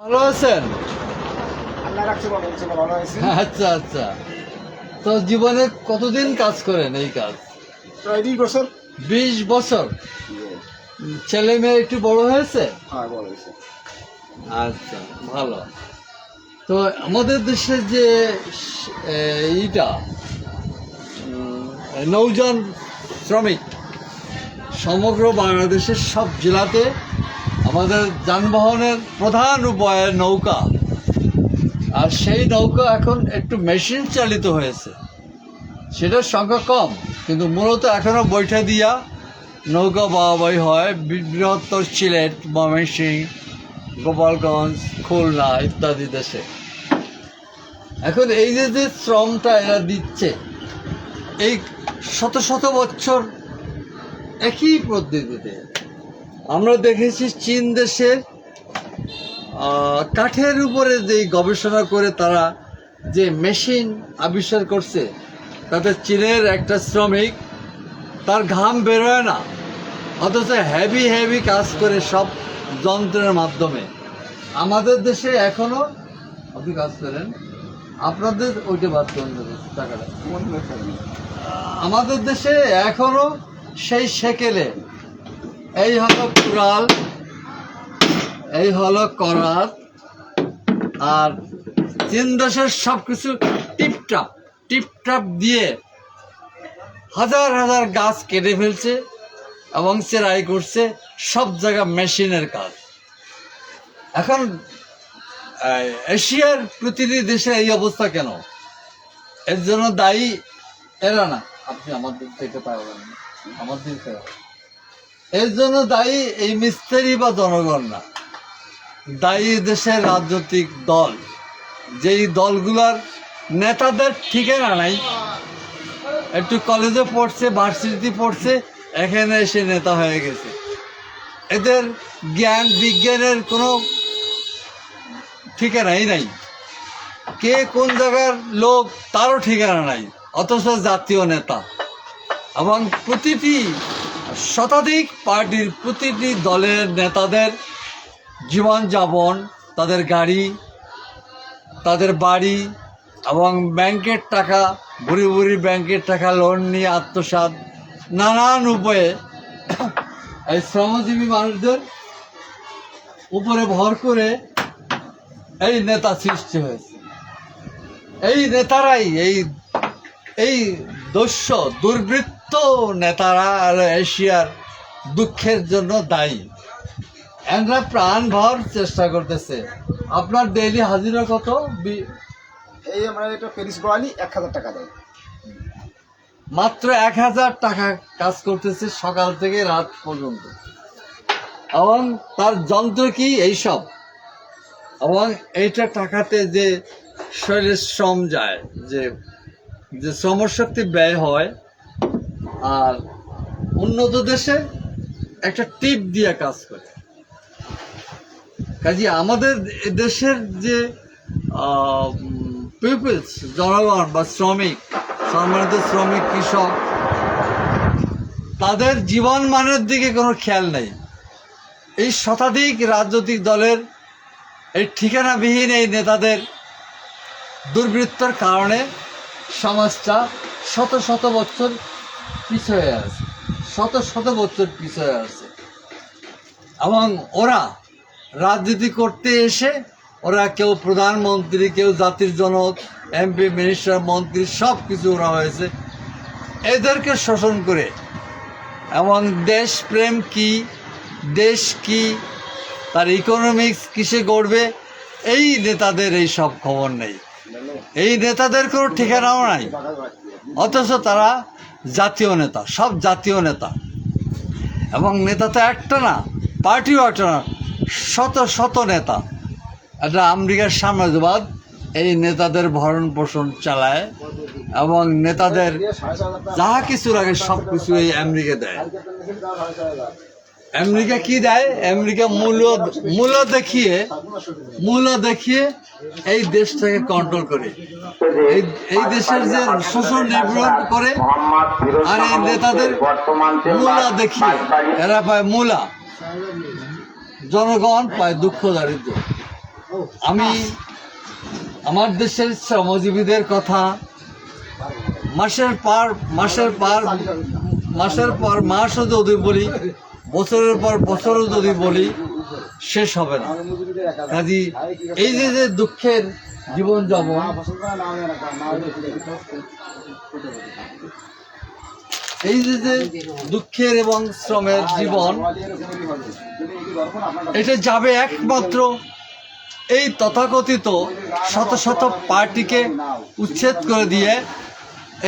ভালো আছেন? আল্লাহ রাখছে বাবা, ইনশাআল্লাহ ভালো আছি। আচ্ছা আচ্ছা। তো জীবনে কতদিন কাজ করেন এই কাজ? প্রায় 20 বছর। 20 বছর। ছেলে মেয়ে একটু বড় হয়েছে? হ্যাঁ, বড় হয়েছে। আচ্ছা, ভালো। তো আমাদের দেশে যে এইটা নৌযান শ্রমিক সমগ্র বাংলাদেশের সব জেলাতে আমাদের যানবাহনের প্রধান উপায় নৌকা। আর সেই নৌকা এখন একটু মেশিন চালিত হয়েছে, সেটার সংখ্যা কম, কিন্তু মূলত এখনও বৈঠা দিয়া নৌকা বাওয়াবাই হয় বৃহত্তর সিলেট, ময়মনসিংহ, গোপালগঞ্জ, খুলনা ইত্যাদি দেশে। এখন এই যে শ্রমটা এরা দিচ্ছে, এই শত শত বছর একই পদ্ধতিতে আমরা দেখেছি চীন দেশের কাঠের উপরে যে গবেষণা করে তারা যে মেশিন আবিষ্কার করছে, তাতে চীনের একটা শ্রমিক তার ঘাম বেরোয় না, অথচ হেভি কাজ করে সব যন্ত্রের মাধ্যমে। আমাদের দেশে এখনো আপনি কাজ করেন, আপনাদের ওইটা বাদ করেন টাকাটা। আমাদের দেশে এখনো সেই সেকেলে এই হলো কুড়াল, এই হলো করাত, আর চীন দেশের সব কিছু টিপটাপ দিয়ে হাজার হাজার গাছ কেটে ফেলছে এবং চেরাই করছে, সব জায়গা মেশিনের কাজ। এখন এশিয়ার প্রতিটি দেশে এই অবস্থা কেন? এর জন্য দায়ী এরা না, আপনি আমাদের থেকে পারবেন না, আমাদের থেকে। এর জন্য দায়ী এই মিস্ত্রি বা জনগণ না, দায়ী দেশের রাজনৈতিক দল, যেই দলগুলার নেতাদের ঠিকানা নাই। একটু কলেজে পড়ছে, ভার্সিটি পড়ছে, এখানে এসে নেতা হয়ে গেছে। এদের জ্ঞান বিজ্ঞানের কোনো ঠিকানাই নাই, কে কোন জায়গার লোক তারও ঠিকানা নাই, অথচ জাতীয় নেতা। এবং প্রতিটি শতাধিক পার্টির প্রতিটি দলের নেতাদের জীবনযাপন, তাদের গাড়ি, তাদের বাড়ি এবং ব্যাংকের টাকা, বুড়ি ব্যাংকের টাকা লোন নিয়ে আত্মসাৎ, নানান উপায়ে এই শ্রমজীবী মানুষদের উপরে ভর করে এই নেতা সৃষ্টি হয়েছে। এই নেতারাই, এই দস্যু দুর্বৃত্ত নেতারা আর এশিয়ার দুঃখের জন্য দায়ী। এরা প্রাণভর চেষ্টা করতেছে। আপনার ডেইলি হাজিরা কত? এই আমরা একটা প্যারিস গোয়ালি 1000 টাকা দেয়। মাত্র 1000 টাকা কাজ করতেছে সকাল থেকে রাত পর্যন্ত। এবং তার যন্ত্র কি এইসব, এবং এইটা টাকাতে যে শরীরের শ্রম যায়, যে শ্রমশক্তি ব্যয় হয়। আর উন্নত দেশে একটা টিপ দিয়ে কাজ করে। কাজে আমাদের দেশের যে পিপলস, জনগণ বা শ্রমিক, সম্মানিত শ্রমিক, কৃষক, তাদের জীবন মানের দিকে কোনো খেয়াল নেই। এই শতাধিক রাজনৈতিক দলের এই ঠিকানাবিহীন এই নেতাদের দুর্বৃত্তর কারণে সমাজটা শত বছর পিছিয়ে আছে, শত বছর পিছিয়ে আছে। এবং ওরা রাজনীতি করতে এসে ওরা কেউ প্রধানমন্ত্রী, কেউ জাতির জনক, এমপি, মিনিস্টার, মন্ত্রী, সব কিছু ওরা হয়েছে এদেরকে শোষণ করে। এবং দেশপ্রেম কি, দেশ কি, তার ইকোনমিক্স কিসে গড়বে, এই নেতাদের এই সব খবর নেই। এই নেতাদের কোনো ঠিকানাও নাই, অথচ তারা জাতীয় নেতা, সব জাতীয় নেতা। এবং নেতা তো একটা না, পার্টিও একটা না, শত নেতা। এটা আমেরিকার সাম্রাজ্যবাদ এই নেতাদের ভরণ পোষণ চালায়, এবং নেতাদের যাহা কিছু লাগে সব কিছু এই আমেরিকা দেয়। আমেরিকা কি দেয়? আমেরিকা মূল্য দেখিয়ে এই দেশটাকে কন্ট্রোল করে, এই দেশের যে শোষণ নির্ভর করে। আর এই নেতাদের মূলা দেখিয়ে এরা পায় মূলা, জনগণ পায় দুঃখ দারিদ্র। আমি আমার দেশের শ্রমজীবীদের কথা মাসের পর মাসও যদি বলি, বছরের পর বছরও যদি বলি, শেষ হবে না। কাজী এই যে দুঃখের জীবন যাপন, এই যে দুঃখের এবং শ্রমের জীবন, এটা যাবে একমাত্র এই তথাকথিত শত শত পার্টিকে উচ্ছেদ করে দিয়ে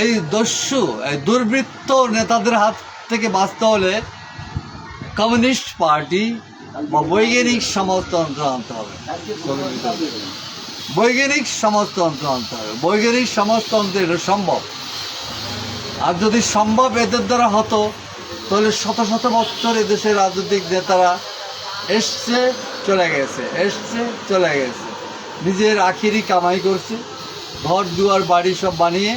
এই দস্যু এই দুর্বৃত্ত নেতাদের হাত থেকে বাঁচতে হলে কমিউনিস্ট পার্টি বা বৈজ্ঞানিক সমাজতন্ত্র আনতে হবে। বৈজ্ঞানিক সমাজতন্ত্র আনতে হবে। বৈজ্ঞানিক সমাজতন্ত্র এটা সম্ভব। আর যদি সম্ভব এদের দ্বারা হতো, তাহলে শত শত বছর এদেশের রাজনৈতিক নেতারা এসছে চলে গেছে, এসছে চলে গেছে, নিজের আখিরি কামাই করছে, ঘর দুয়ার বাড়ি সব বানিয়ে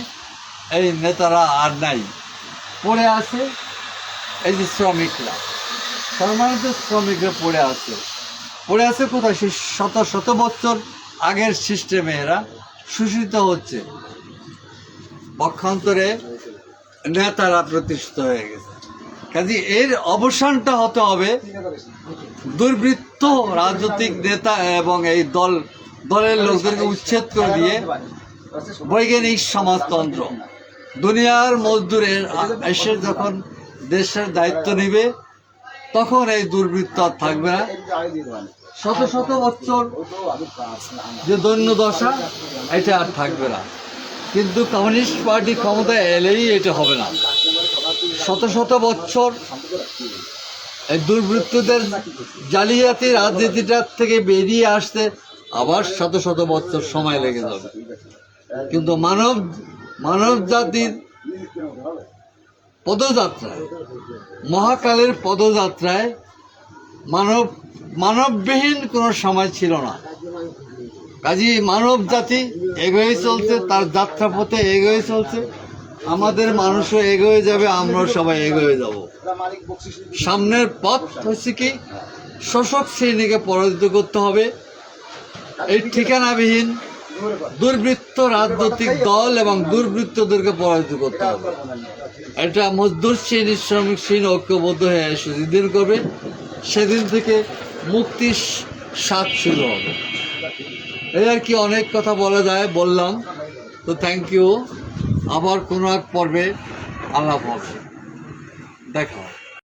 এই নেতারা আর নাই, পড়ে আছে এই যে শ্রমিকরা, সম্মানিত শ্রমিকরা পড়ে আছে কোথায়? সেই শত শত বছর আগের সিস্টেমে এরা শোষিত হচ্ছে, পক্ষান্তরে নেতারা প্রতিষ্ঠিত হয়ে গেছে। কাজে এর অবসানটা হতে হবে দুর্বৃত্ত রাজনৈতিক নেতা এবং এই দলের লোকদেরকে উচ্ছেদ করে দিয়ে বৈজ্ঞানিক সমাজতন্ত্র। দুনিয়ার মজদুরের এসে যখন দেশের দায়িত্ব নেবে, তখন এই দুর্বৃত্ত আর থাকবে না। শত শত বছর যে দৈন্য দশা, এটা আর থাকবে না। কিন্তু কমিউনিস্ট পার্টি ক্ষমতায় এলেই এটা হবে না। শত শত বছর এই দুর্বৃত্তদের জালিয়াতি রাজনীতিটার থেকে বেরিয়ে আসতে আবার শত শত বছর সময় লেগে যাবে। কিন্তু মানব জাতির পদযাত্রায়, মহাকালের পদযাত্রায় মানববিহীন কোনো সময় ছিল না। কাজেই মানব জাতি এগোয়ে চলছে, তার যাত্রাপথে এগোয়ে চলছে। আমাদের মানুষও এগোয়ে যাবে, আমরাও সবাই এগোয়ে যাব। সামনের পথ হচ্ছে কি, শোষক শ্রেণীকে পরাজিত করতে হবে। এই ঠিকানাবিহীন দুর্বৃত্ত রাজনৈতিক দল এবং দুর্বৃত্তদেরকে পরাজিত করতে হবে। এটা মজদুর শ্রেণী, শ্রমিক শ্রেণী ঐক্যবদ্ধ হয়ে যেদিন করবে, সেদিন থেকে মুক্তির স্বাদ শুরু হবে। এই আর কি, অনেক কথা বলা যায়, বললাম তো। Thank you. আবার কোনো এক পর্বে আলাপ হবে, দেখা।